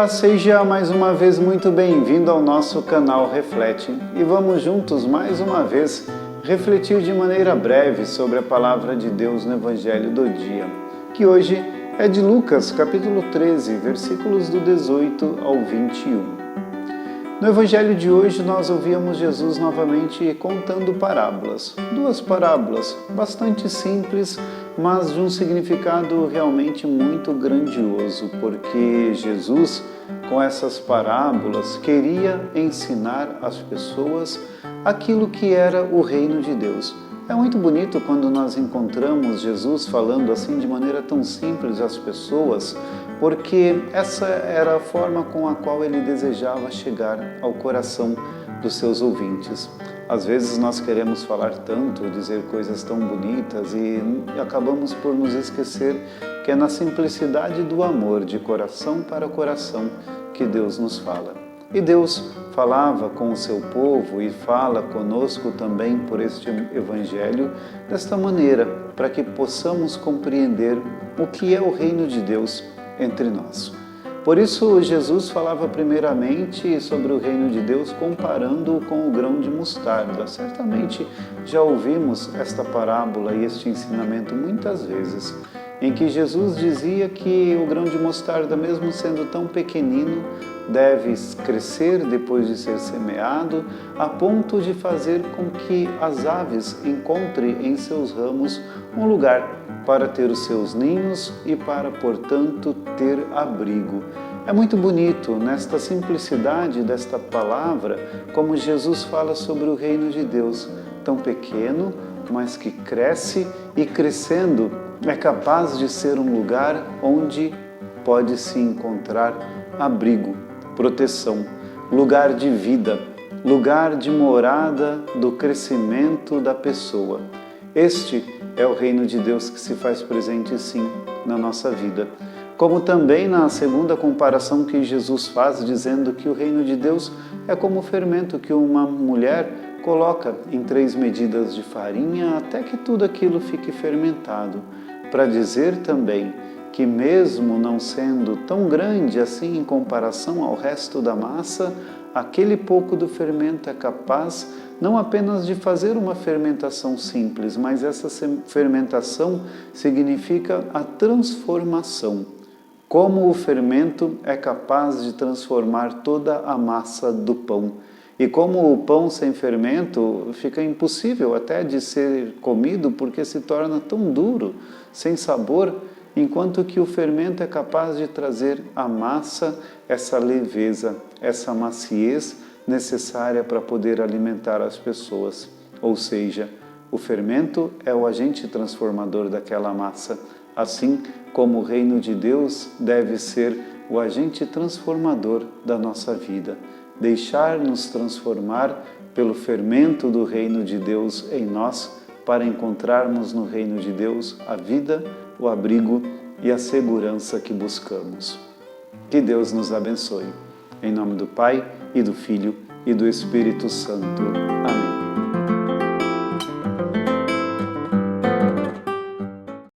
Olá, seja mais uma vez muito bem-vindo ao nosso canal Reflete e vamos juntos mais uma vez refletir de maneira breve sobre a palavra de Deus no Evangelho do dia, que hoje é de Lucas, capítulo 13, versículos do 18 ao 21. No Evangelho de hoje nós ouvimos Jesus novamente contando parábolas, duas parábolas bastante simples, mas de um significado realmente muito grandioso, porque Jesus, com essas parábolas, queria ensinar às pessoas aquilo que era o reino de Deus. É muito bonito quando nós encontramos Jesus falando assim de maneira tão simples às pessoas, porque essa era a forma com a qual ele desejava chegar ao coração dos seus ouvintes. Às vezes nós queremos falar tanto, dizer coisas tão bonitas e acabamos por nos esquecer que é na simplicidade do amor, de coração para coração, que Deus nos fala. E Deus falava com o seu povo e fala conosco também por este Evangelho desta maneira, para que possamos compreender o que é o reino de Deus entre nós. Por isso, Jesus falava primeiramente sobre o reino de Deus comparando-o com o grão de mostarda. Certamente já ouvimos esta parábola e este ensinamento muitas vezes, em que Jesus dizia que o grão de mostarda, mesmo sendo tão pequenino, deve crescer depois de ser semeado, a ponto de fazer com que as aves encontrem em seus ramos um lugar para ter os seus ninhos e para, portanto, ter abrigo. É muito bonito, nesta simplicidade desta palavra, como Jesus fala sobre o reino de Deus, tão pequeno, mas que cresce e, crescendo, é capaz de ser um lugar onde pode se encontrar abrigo, proteção, lugar de vida, lugar de morada do crescimento da pessoa. Este é o reino de Deus que se faz presente, sim, na nossa vida. Como também na segunda comparação que Jesus faz, dizendo que o reino de Deus é como o fermento que uma mulher coloca em 3 medidas de farinha até que tudo aquilo fique fermentado, para dizer também que mesmo não sendo tão grande assim em comparação ao resto da massa, aquele pouco do fermento é capaz não apenas de fazer uma fermentação simples, mas essa fermentação significa a transformação. Como o fermento é capaz de transformar toda a massa do pão. E como o pão sem fermento fica impossível até de ser comido porque se torna tão duro, sem sabor, enquanto que o fermento é capaz de trazer à massa essa leveza, essa maciez necessária para poder alimentar as pessoas. Ou seja, o fermento é o agente transformador daquela massa, assim como o reino de Deus deve ser o agente transformador da nossa vida. Deixar-nos transformar pelo fermento do reino de Deus em nós, para encontrarmos no reino de Deus a vida, o abrigo e a segurança que buscamos. Que Deus nos abençoe. Em nome do Pai, e do Filho, e do Espírito Santo. Amém.